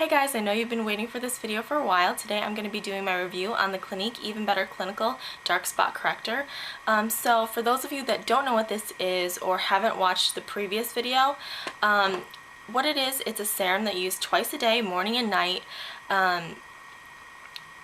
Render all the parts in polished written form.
Hey guys, I know you've been waiting for this video for a while. Today I'm going to be doing my review on the Clinique Even Better Clinical Dark Spot Corrector. So for those of you that don't know what this is or haven't watched the previous video, what it is, it's a serum that you use twice a day, morning and night,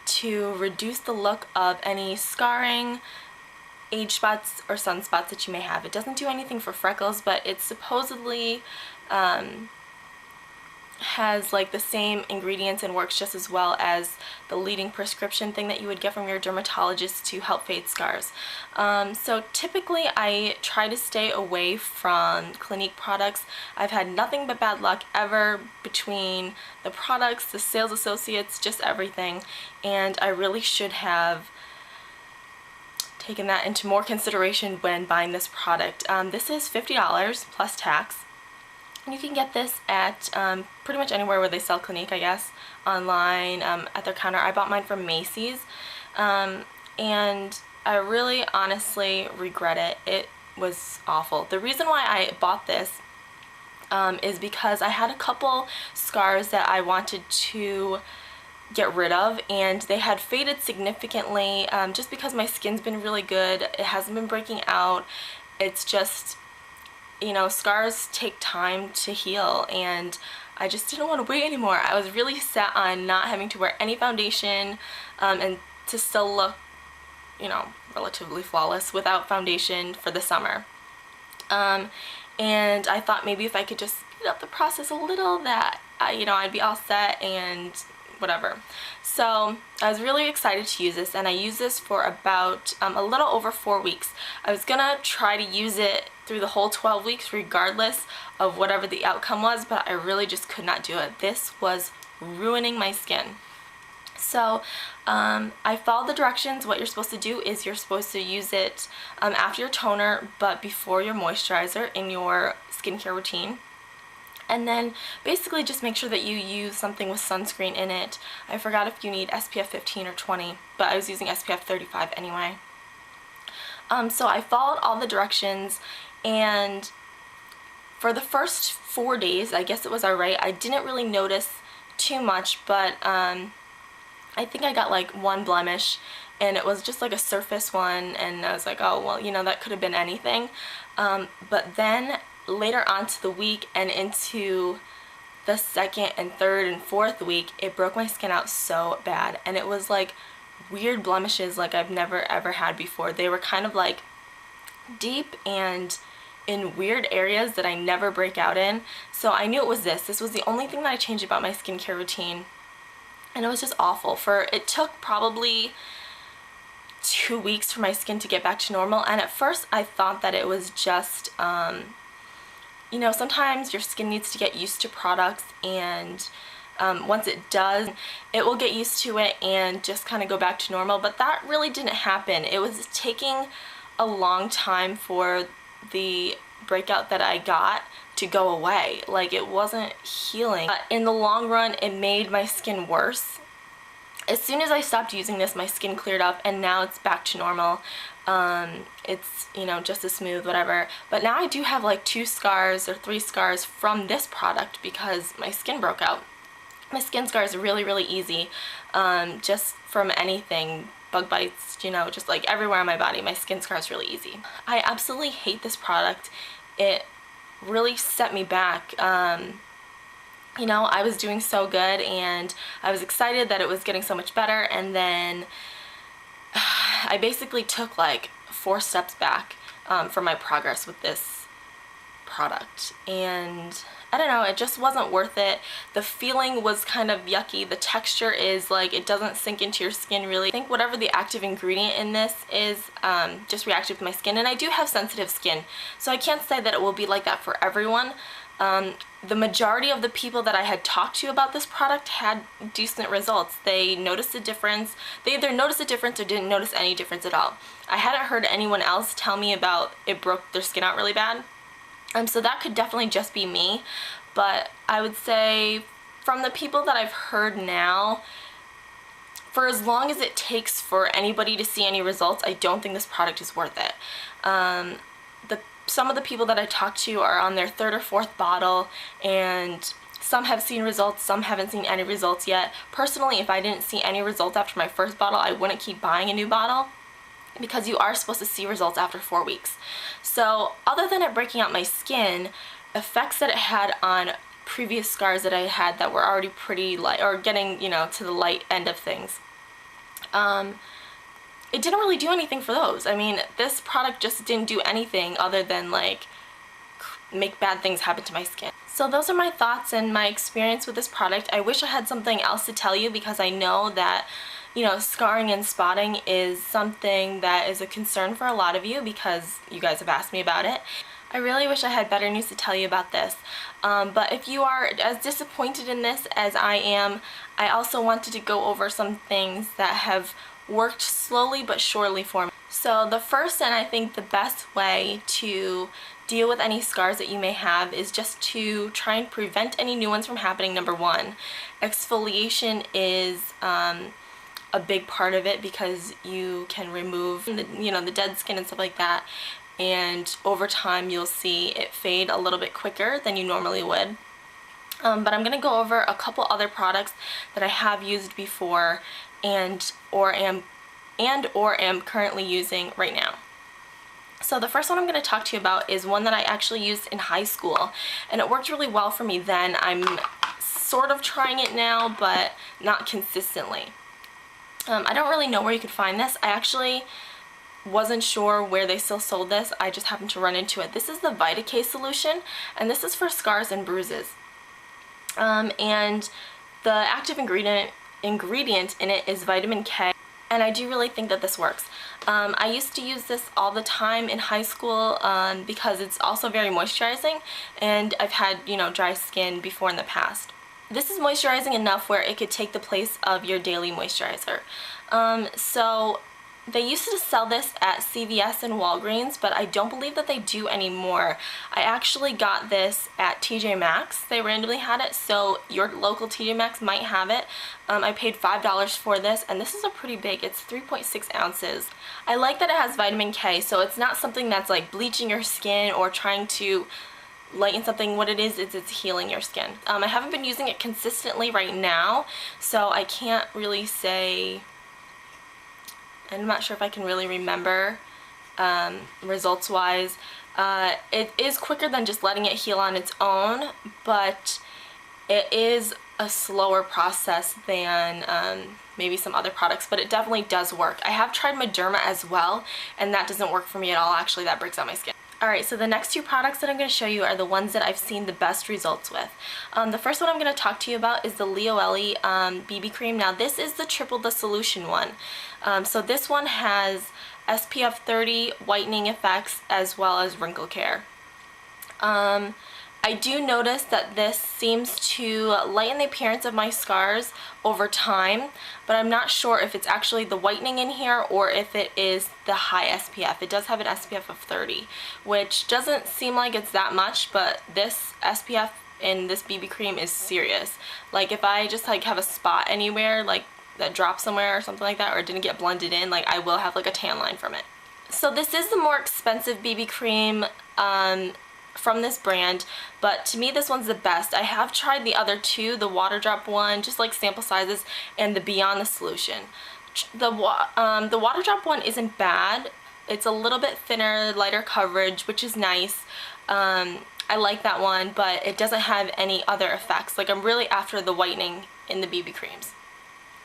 to reduce the look of any scarring, age spots, or sunspots that you may have. It doesn't do anything for freckles, but it's supposedly has like the same ingredients and works just as well as the leading prescription thing that you would get from your dermatologist to help fade scars. So typically I try to stay away from Clinique products. I've had nothing but bad luck ever between the products, the sales associates, just everything, and I really should have taken that into more consideration when buying this product. This is $50 plus tax. You can get this at pretty much anywhere where they sell Clinique, I guess, online, at their counter. I bought mine from Macy's, and I really honestly regret it. It was awful. The reason why I bought this is because I had a couple scars that I wanted to get rid of, and they had faded significantly just because my skin's been really good. It hasn't been breaking out. It's just, you know, scars take time to heal, and I just didn't want to wait anymore. I was really set on not having to wear any foundation and to still look, you know, relatively flawless without foundation for the summer. And I thought maybe if I could just speed up the process a little, that you know, I'd be all set and whatever. So I was really excited to use this, and I used this for about a little over 4 weeks. I was gonna try to use it through the whole 12 weeks regardless of whatever the outcome was, but I really just could not do it. This was ruining my skin. So I followed the directions. What you're supposed to do is you're supposed to use it after your toner but before your moisturizer in your skincare routine. And then basically just make sure that you use something with sunscreen in it. I forgot if you need SPF 15 or 20, but I was using SPF 35 anyway. So I followed all the directions, and for the first 4 days, I guess it was alright. I didn't really notice too much, but I think I got like one blemish, and it was just like a surface one, and I was like, oh well, you know, that could have been anything. But then later on to the week and into the second and third and fourth week, it broke my skin out so bad, and it was like weird blemishes like I've never ever had before. They were kind of like deep and in weird areas that I never break out in. So I knew it was this. This was the only thing that I changed about my skincare routine, and it was just awful. It took probably 2 weeks for my skin to get back to normal, and at first I thought that it was just you know, sometimes your skin needs to get used to products, and once it does, it will get used to it and just kind of go back to normal. But that really didn't happen. It was taking a long time for the breakout that I got to go away. Like, it wasn't healing. But in the long run, it made my skin worse. As soon as I stopped using this, my skin cleared up, and now it's back to normal. It's, you know, just as smooth, whatever. But now I do have like 2 scars or 3 scars from this product because my skin broke out. My skin scars are really, really easy, just from anything, bug bites, you know, just like everywhere on my body. My skin scar is really easy. I absolutely hate this product. It really set me back. You know, I was doing so good, and I was excited that it was getting so much better, and then I basically took like 4 steps back from my progress with this product, and I don't know, it just wasn't worth it. The feeling was kind of yucky. The texture is like, it doesn't sink into your skin really. I think whatever the active ingredient in this is just reacted with my skin, and I do have sensitive skin, so I can't say that it will be like that for everyone. The majority of the people that I had talked to about this product had decent results. They noticed a difference. They either noticed a difference or didn't notice any difference at all. I hadn't heard anyone else tell me about it broke their skin out really bad. So that could definitely just be me. But I would say from the people that I've heard now, for as long as it takes for anybody to see any results, I don't think this product is worth it. Some of the people that I talked to are on their 3rd or 4th bottle, and Some have seen results, some haven't seen any results yet. Personally, if I didn't see any results after my first bottle, I wouldn't keep buying a new bottle, because you are supposed to see results after 4 weeks. So other than it breaking out my skin, effects that it had on previous scars that I had that were already pretty light, or getting, you know, to the light end of things, it didn't really do anything for those. I mean, this product just didn't do anything other than like make bad things happen to my skin. So those are my thoughts and my experience with this product. I wish I had something else to tell you, because I know that, you know, scarring and spotting is something that is a concern for a lot of you, because you guys have asked me about it. I really wish I had better news to tell you about this. But if you are as disappointed in this as I am, I also wanted to go over some things that have worked slowly but surely for me. So the first, and I think the best way to deal with any scars that you may have, is just to try and prevent any new ones from happening. Number one, exfoliation is a big part of it, because you can remove the dead skin and stuff like that, and over time you'll see it fade a little bit quicker than you normally would. But I'm gonna go over a couple other products that I have used before and or am currently using right now. So the first one I'm going to talk to you about is one that I actually used in high school, and it worked really well for me then. I'm sort of trying it now, but not consistently. I don't really know where you could find this. I actually wasn't sure where they still sold this. I just happened to run into it. This is the Vita-K solution, and this is for scars and bruises. And the active ingredient in it is vitamin K, and I do really think that this works. I used to use this all the time in high school because it's also very moisturizing, and I've had, you know, dry skin before in the past. This is moisturizing enough where it could take the place of your daily moisturizer. So they used to sell this at CVS and Walgreens, but I don't believe that they do anymore. I actually got this at TJ Maxx. They randomly had it, so your local TJ Maxx might have it. I paid $5 for this, and this is a pretty big, it's 3.6 ounces. I like that it has vitamin K, so it's not something that's like bleaching your skin or trying to lighten something. What it is it's healing your skin. I haven't been using it consistently right now, so I can't really say. I'm not sure if I can really remember results wise. It is quicker than just letting it heal on its own, but it is a slower process than maybe some other products, but it definitely does work. I have tried Mederma as well, and that doesn't work for me at all. Actually, that breaks out my skin. Alright, so the next two products that I'm going to show you are the ones that I've seen the best results with. The first one I'm going to talk to you about is the cliniqualy BB cream. Now this is the triple dissolution one. So this one has SPF 30 whitening effects as well as wrinkle care. I do notice that this seems to lighten the appearance of my scars over time, but I'm not sure if it's actually the whitening in here or if it is the high SPF. It does have an SPF of 30, which doesn't seem like it's that much, but this SPF in this BB cream is serious. Like if I just like have a spot anywhere, like that dropped somewhere or something like that, or it didn't get blended in, like I will have like a tan line from it. So this is the more expensive BB cream from this brand, but to me this one's the best. I have tried the other two, the water drop one, just like sample sizes, and the Beyond the Solution. The water drop one isn't bad. It's a little bit thinner, lighter coverage, which is nice. I like that one, but it doesn't have any other effects. Like I'm really after the whitening in the BB creams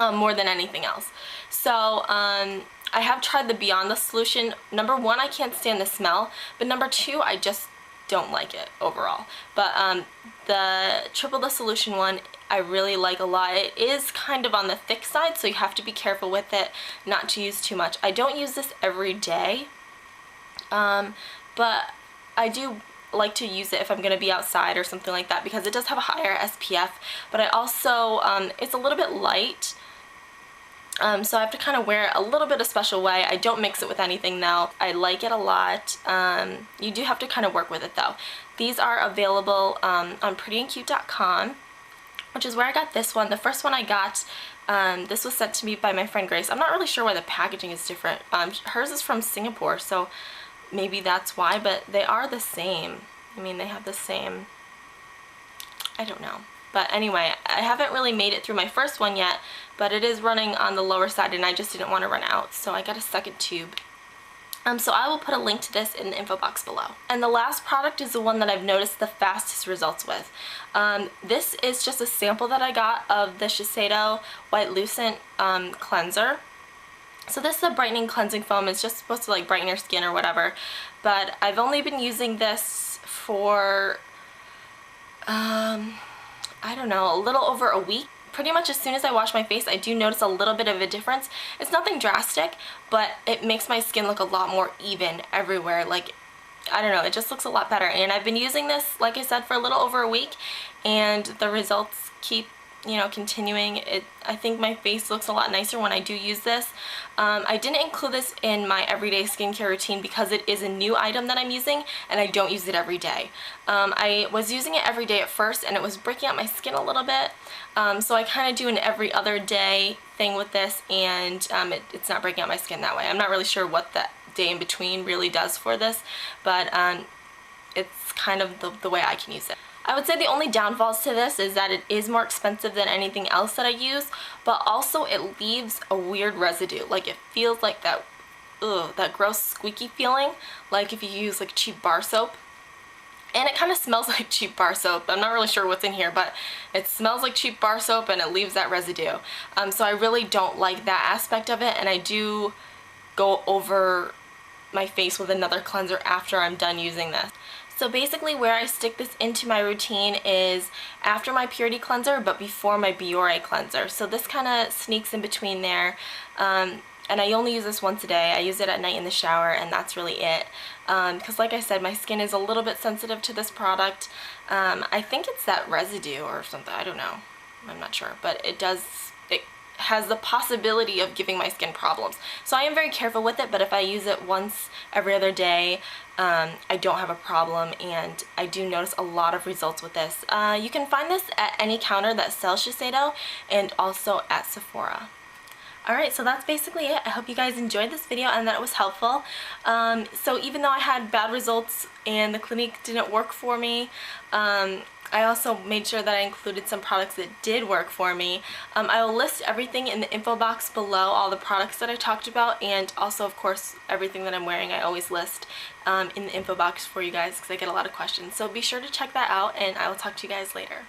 more than anything else. So I have tried the Beyond the Solution. Number one, I can't stand the smell, but number two, I just don't like it overall. But the triple dissolution one I really like a lot. It is kind of on the thick side, so you have to be careful with it not to use too much. I don't use this every day, but I do like to use it if I'm going to be outside or something like that, because it does have a higher SPF, but I also it's a little bit light. So I have to kind of wear it a little bit a special way. I don't mix it with anything though. I like it a lot. You do have to kind of work with it though. These are available on prettyandcute.com, which is where I got this one. The first one I got, this was sent to me by my friend Grace. I'm not really sure why the packaging is different. Hers is from Singapore, so maybe that's why, but they are the same. I mean, they have the same, I don't know. But anyway, I haven't really made it through my first one yet, but it is running on the lower side and I just didn't want to run out, so I got a second tube. So I will put a link to this in the info box below. And the last product is the one that I've noticed the fastest results with. This is just a sample that I got of the Shiseido White Lucent Cleanser. So this is a brightening cleansing foam. It's just supposed to like brighten your skin or whatever. But I've only been using this for, I don't know, a little over a week. Pretty much as soon as I wash my face, I do notice a little bit of a difference. It's nothing drastic, but it makes my skin look a lot more even everywhere. Like, I don't know, it just looks a lot better. And I've been using this, like I said, for a little over a week, and the results keep, you know, continuing. I think my face looks a lot nicer when I do use this. I didn't include this in my everyday skincare routine because it is a new item that I'm using and I don't use it every day. I was using it every day at first and it was breaking out my skin a little bit. So I kind of do an every other day thing with this, and it's not breaking out my skin that way. I'm not really sure what that day in between really does for this, but it's kind of the way I can use it. I would say the only downfalls to this is that it is more expensive than anything else that I use, but also it leaves a weird residue. Like, it feels like that, that gross squeaky feeling, like if you use like cheap bar soap. And it kind of smells like cheap bar soap. I'm not really sure what's in here, but it smells like cheap bar soap and it leaves that residue. So I really don't like that aspect of it, and I do go over my face with another cleanser after I'm done using this. So basically where I stick this into my routine is after my Purity cleanser but before my Biore cleanser. So this kind of sneaks in between there. And I only use this once a day. I use it at night in the shower, and that's really it. Because like I said, my skin is a little bit sensitive to this product. I think it's that residue or something. I don't know. I'm not sure. But it has the possibility of giving my skin problems. So I am very careful with it, but if I use it once every other day, I don't have a problem, and I do notice a lot of results with this. You can find this at any counter that sells Shiseido and also at Sephora. Alright, so that's basically it. I hope you guys enjoyed this video and that it was helpful. So even though I had bad results and the Clinique didn't work for me, I also made sure that I included some products that did work for me. I will list everything in the info box below, all the products that I talked about, and also of course everything that I'm wearing I always list in the info box for you guys because I get a lot of questions. So be sure to check that out, and I will talk to you guys later.